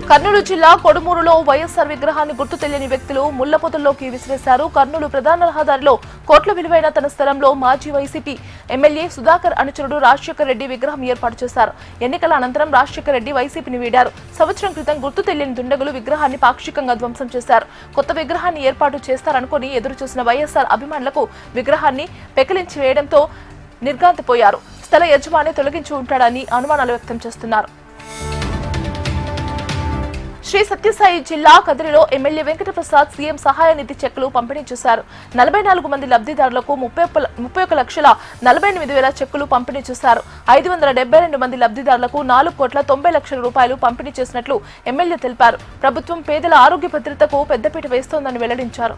కర్నూలు జిల్లా కొడుమూరులో వైఎస్ఆర్ విగ్రహాన్ని గుర్తు తెలియని వ్యక్తులు ముళ్లపొదల్లోకి విసిరేశారు. కర్నూలు ప్రధాన రహదారిలో కోట్ల విలువైన తన స్థలంలో మాజీ వైసీపీ ఎమ్మెల్యే సుధాకర్ అనుచరుడు రాజశేఖర్ రెడ్డి విగ్రహం ఏర్పాటు చేశారు. ఎన్నికల అనంతరం రాజశేఖర్ రెడ్డి వైసీపీని వీడారు. సంవత్సరం క్రితం గుర్తు తెలియని దుండగులు విగ్రహాన్ని పాక్షికంగా ధ్వంసం చేశారు. కొత్త విగ్రహాన్ని ఏర్పాటు చేస్తారనుకుని ఎదురు చూసిన వైఎస్ఆర్ అభిమానులకు విగ్రహాన్ని పెకిలించి వేయడంతో నిర్ఘాంతపోయారు. స్థల యజమాని తొలగించి ఉంటాడని అనుమానాలు వ్యక్తం చేస్తున్నారు. శ్రీ సత్యసాయి జిల్లా కదిరిలో ఎమ్మెల్యే వెంకటప్రసాద్ సీఎం సహాయ నిధి చెక్కులు పంపిణీ చేశారు. 44 మంది లబ్ధిదారులకు 31,48,000 చెక్కులు పంపిణీ చేశారు. 572 మంది లబ్ధిదారులకు 4,90,00,000 రూపాయలు పంపిణీ చేసినట్లు ఎమ్మెల్యే తెలిపారు. ప్రభుత్వం పేదల ఆరోగ్య భద్రతకు పెద్దపీట వేస్తోందని వెల్లడించారు.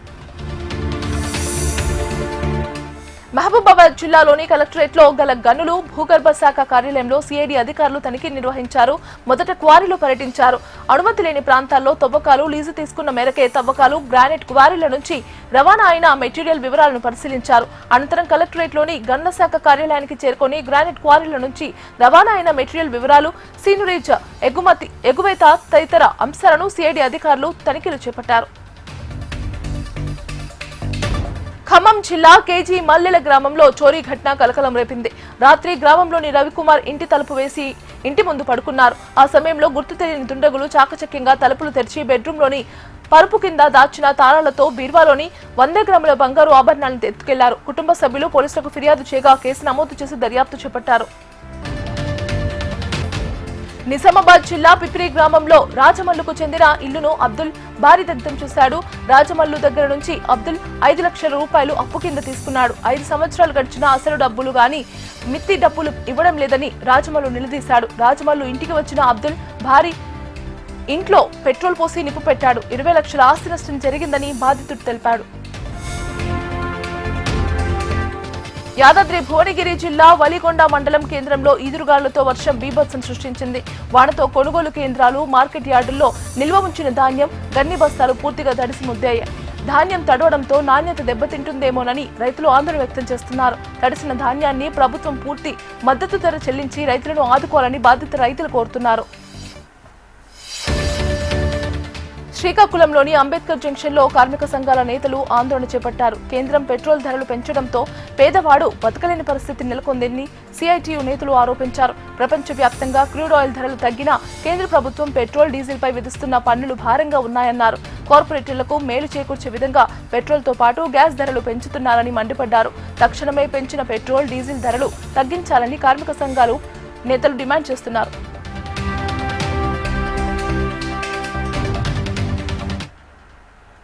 మహబూబాబాద్ జిల్లాలోని కలెక్టరేట్లో గల గనులు భూగర్భ శాఖ కార్యాలయంలో సిఐడి అధికారులు తనిఖీ నిర్వహించారు. మొదట క్వారీలో పర్యటించారు. అనుమతి లేని ప్రాంతాల్లో తవ్వకాలు లీజు తీసుకున్న మేరకే తవ్వకాలు గ్రానైట్ క్వారీల నుంచి రవాణా అయిన మెటీరియల్ వివరాలను పరిశీలించారు. అనంతరం కలెక్టరేట్లోని గనుల శాఖ కార్యాలయానికి చేరుకుని గ్రానైట్ క్వారీల నుంచి రవాణా అయిన మెటీరియల్ వివరాలు, సీనురేజ్ ఎగువేత తదితర అంశాలను సిఐడి అధికారులు తనిఖీలు చేపట్టారు. ఖమ్మం జిల్లా కేజీ మల్లెల గ్రామంలో చోరీ ఘటన కలకలం రేపింది. రాత్రి గ్రామంలోని రవికుమార్ ఇంటి తలుపు వేసి ఇంటి ముందు పడుకున్నారు. ఆ సమయంలో గుర్తు తెలియని దుండగులు చాకచక్యంగా తలుపులు తెరిచి బెడ్రూమ్లోని పరుపు కింద దాచిన తాళాలతో బీర్వాలోని 100 గ్రాముల బంగారు ఆభరణాలను ఎత్తుకెళ్లారు. కుటుంబ సభ్యులు పోలీసులకు ఫిర్యాదు చేయగా కేసు నమోదు చేసి దర్యాప్తు చేపట్టారు. నిజామాబాద్ జిల్లా పిప్రి గ్రామంలో రాజమల్లుకు చెందిన ఇల్లును అబ్దుల్ భారీ దగ్ధం చేశాడు. రాజమల్లు దగ్గర నుంచి అబ్దుల్ 5 లక్షల రూపాయలు అప్పు కింద తీసుకున్నాడు. 5 సంవత్సరాలు గడిచినా అసలు డబ్బులు గాని మిత్తి డబ్బులు ఇవ్వడం లేదని రాజమల్లు నిలదీశాడు. రాజమల్లు ఇంటికి వచ్చిన అబ్దుల్ భారీ ఇంట్లో పెట్రోల్ పోసి నిప్పు పెట్టాడు. 20 లక్షల ఆస్తి నష్టం జరిగిందని బాధితుడు తెలిపాడు. యాదాద్రి భువనగిరి జిల్లా వలిగొండ మండలం కేంద్రంలో ఈదురుగాలులతో వర్షం బీభత్సం సృష్టించింది. వానతో కొనుగోలు కేంద్రాలు, మార్కెట్ యార్డుల్లో నిల్వ ఉంచిన ధాన్యం, గన్ని బస్తాలు పూర్తిగా తడిసి ముద్దయ్యాయి. ధాన్యం తడవడంతో నాణ్యత దెబ్బతింటుందేమోనని రైతులు ఆందోళన వ్యక్తం చేస్తున్నారు. తడిసిన ధాన్యాన్ని ప్రభుత్వం పూర్తి మద్దతు ధర చెల్లించి రైతులను ఆదుకోవాలని బాధిత రైతులు కోరుతున్నారు. శ్రీకాకుళంలోని అంబేద్కర్ జంక్షన్ లో కార్మిక సంఘాల నేతలు ఆందోళన చేపట్టారు. కేంద్రం పెట్రోల్ ధరలు పెంచడంతో పేదవాడు బతకలేని పరిస్థితి నెలకొందని సిఐటియు నేతలు ఆరోపించారు. ప్రపంచవ్యాప్తంగా క్రూడ్ ఆయిల్ ధరలు తగ్గినా కేంద్ర ప్రభుత్వం పెట్రోల్, డీజిల్ పై విధిస్తున్న పన్నులు భారంగా ఉన్నాయన్నారు. కార్పొరేటర్లకు మేలు చేకూర్చే విధంగా పెట్రోల్ తో పాటు గ్యాస్ ధరలు పెంచుతున్నారని మండిపడ్డారు. తక్షణమే పెంచిన పెట్రోల్, డీజిల్ ధరలు తగ్గించాలని కార్మిక సంఘాలు నేతలు డిమాండ్ చేస్తున్నారు.